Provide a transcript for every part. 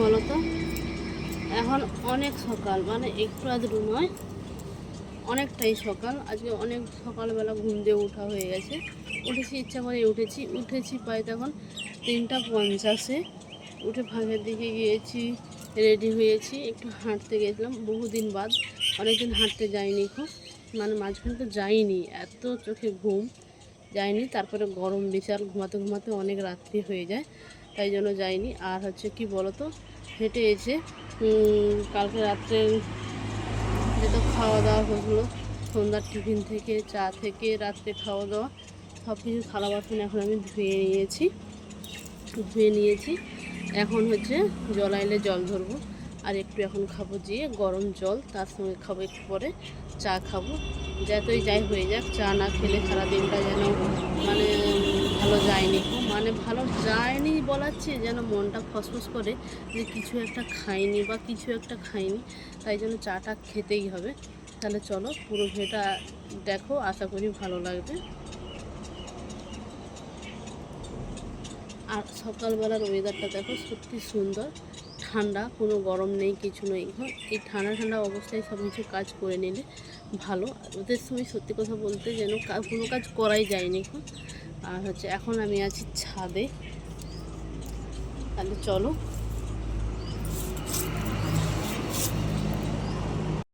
বলো তো, এখন অনেক সকাল, মানে একটু আধটু নয়, অনেকটাই সকাল। আজকে অনেক সকালবেলা ঘুম দিয়ে ওঠা হয়ে গেছে। উঠেছি, ইচ্ছা করে উঠেছি প্রায় তখন 3:50-এ। উঠে ফাঁকের দিকে গিয়েছি, রেডি হয়েছি, একটু হাঁটতে গেছিলাম বহুদিন বাদ। অনেকদিন হাঁটতে যাইনি, খুব মানে মাঝখানে তো যাইনি, এত চোখে ঘুম যায়নি। তারপরে গরম বিশাল, ঘুমাতে ঘুমাতে অনেক রাত্রি হয়ে যায়, তাই জন্য যাইনি। আর হচ্ছে কি বলো তো, হেঁটে এসে কালকে রাত্রে যেটা খাওয়া দাওয়া হলো, সন্ধ্যার টিফিন থেকে, চা থেকে রাত্রে খাওয়া দাওয়া সব কিছু থালা বাসন এখন আমি ধুয়ে নিয়েছি। এখন হচ্ছে জল আইলে জল ধরবো, আর একটু এখন খাবো যেয়ে গরম জল, তার সঙ্গে খাবো একটু পরে চা খাবো। যতই যাই হয়ে যাক, চা না খেলে সারাদিনটা যেন মানে ভালো যায়নি, মানে ভালো যায়নি বলাচ্ছি, যেন মনটা ফসফস করে যে কিছু একটা খাইনি বা কিছু একটা খাইনি, তাই জন্য চাটা খেতেই হবে। তাহলে চলো পুরো ভিডিওটা দেখো, আশা করি ভালো লাগবে। আর সকালবেলার ওয়েদারটা দেখো, সত্যি সুন্দর, ঠান্ডা, কোনো গরম নেই, কিছু নেই। এই ঠান্ডা ঠান্ডা অবস্থায় সব কিছু কাজ করে নিলে ভালো। ওদের সময় সত্যি কথা বলতে যেন কোনো কাজ করাই যায়নি। আর হচ্ছে এখন আমি আছি ছাদে, তাহলে চলো।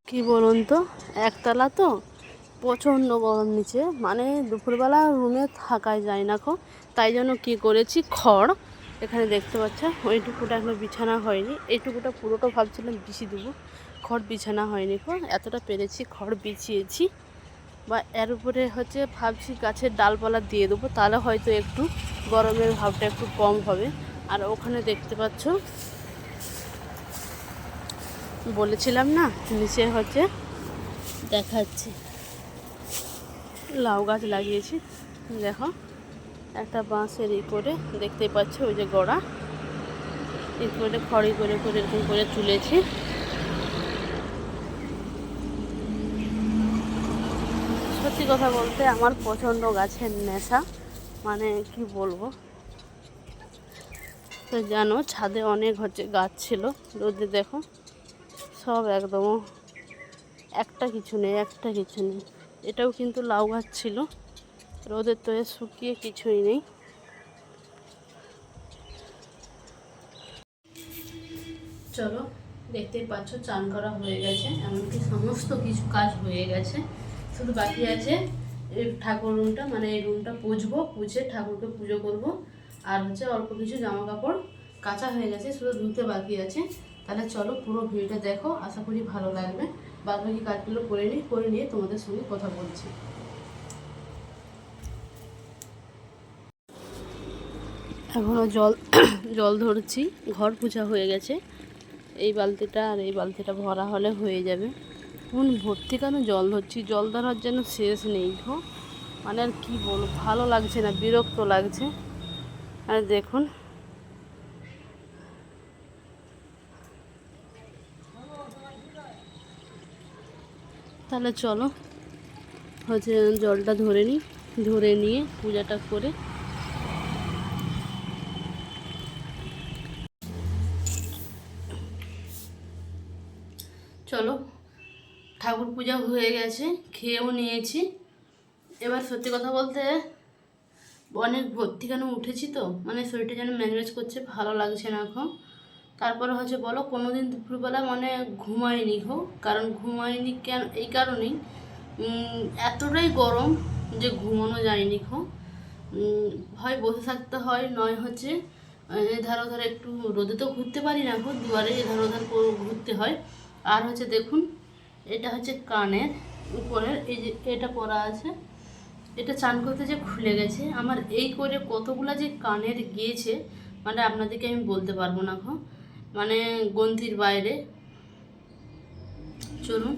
কি বলুন তো, একতলা তো, প্রচণ্ড গরম নিচে, মানে দুপুরবেলা রুমে থাকাই যায় না। তাই জন্য কি করেছি, খড় এখানে দেখতে পাচ্ছ, ওইটুকুটা এখনো বিছানা হয়নি, এইটুকুটা পুরোটা ভাবছিলাম বিছিয়ে দেবো, খড় বিছানা হয়নি। এতটা পেরেছি খড় বিছিয়েছি, বা এর উপরে হচ্ছে ভাবছি গাছের ডালপালা দিয়ে দেবো, তাহলে হয়তো একটু গরমের ভাবটা একটু কম হবে। আর ওখানে দেখতে পাচ্ছ, বলেছিলাম না নিচে হচ্ছে দেখাচ্ছি, লাউ গাছ লাগিয়েছি। দেখো একটা বাঁশের করে দেখতেই পাচ্ছ, ওই যে গোড়া করে খড়ি করে এরকম করে তুলেছি। সত্যি কথা বলতে আমার প্রচণ্ড গাছের নেশা, মানে কি বলবো। তো জানো, ছাদে অনেক হচ্ছে গাছ ছিল, রোদে দেখো সব একদম একটা কিছু নেই। এটাও কিন্তু লাউ গাছ ছিল, রোদের তো শুকিয়ে কিছুই নেই। চলো, দেখতেই পাচ্ছ চান করা হয়ে গেছে, এমনকি সমস্ত কিছু কাজ হয়ে গেছে। শুধু বাকি আছে এই ঠাকুর রুমটা, মানে এই রুমটা পুছে ঠাকুরকে পুজো করব। আর হচ্ছে অল্প কিছু জামা কাপড় কাঁচা হয়ে গেছে, শুধু ধুতে বাকি আছে। তাহলে চলো পুরো ভিডিওটা দেখো, আশা করি ভালো লাগবে। বাদ বাকি কাজগুলো করে নিয়ে তোমাদের সঙ্গে কথা বলছি। এখনও জল ধরছি, ঘর পুছা হয়ে গেছে। এই বালতিটা আর এই বালতিটা ভরা হলে হয়ে যাবে। মন ভর্তি কেন জল ধরছি, জল ধরার যেন শেষ নেই। মানে আর কি বলবো, ভালো লাগছে না, বিরক্ত লাগছে। আর দেখুন, তাহলে চলো হচ্ছে জলটা ধরে নিয়ে পূজাটা করে চলো। ঠাকুর পূজা হয়ে গেছে, খেয়েও নিয়েছি। এবার সত্যি কথা বলতে অনেক ভর্তি কেন উঠেছি তো, মানে শরীরটা যেন ম্যানেজ করছে, ভালো লাগছে না এখন। তারপরে হচ্ছে বলো, কোনো দিন দুপুরবেলা মানে ঘুমাইনি কারণ ঘুমাইনি কেন, এই কারণেই এতটাই গরম যে ঘুমানো যায়নি হয় বসে থাকতে হয়, নয় হচ্ছে এধার ওধার একটু, রোদে তো ঘুরতে পারি না দুয়ারে এধার ওধার ঘুরতে হয়। আর হচ্ছে দেখুন, এটা হচ্ছে কানের উপরের, এই যে এটা পরা আছে, এটা চান করতে যে খুলে গেছে আমার, এই করে কতগুলা যে কানের গিয়েছে, মানে আপনাদেরকে আমি বলতে পারবো না মানে গন্তির বাইরে। চলুন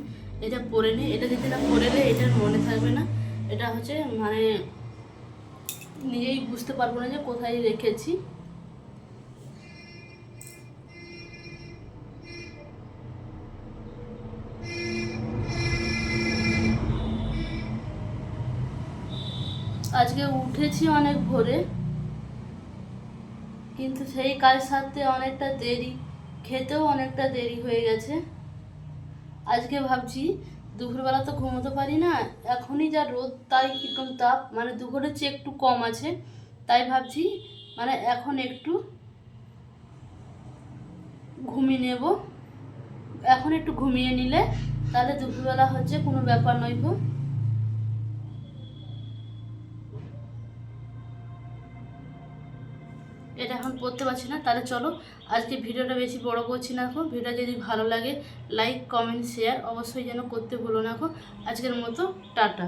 এটা পরে নিই, এটা যদি না পরে নেই এটার মনে থাকবে না, এটা হচ্ছে মানে নিজেই বুঝতে পারবো না যে কোথায় রেখেছি। আজকে উঠেছি অনেক ভোরে, কিন্তু সেই কাজ সারতে অনেকটা দেরি, খেতেও অনেকটা দেরি হয়ে গেছে। আজকে ভাবছি দুপুরবেলা তো ঘুমোতে পারি না, এখনই যা রোদ তাই কীরকম তাপ, মানে দুপুরের চেয়ে একটু কম আছে, তাই ভাবছি মানে এখন একটু ঘুমিয়ে নেব। এখন একটু ঘুমিয়ে নিলে তাহলে দুপুরবেলা হচ্ছে কোনো ব্যাপার নয় গো। এটা এখন পড়তে পারছি না, তাহলে চলো আজকে ভিডিওটা বেশি বড় করছি না গো। ভিডিওটা যদি ভালো লাগে লাইক কমেন্ট শেয়ার অবশ্যই যেন করতে ভুলো না গো। আজকের মতো টাটা।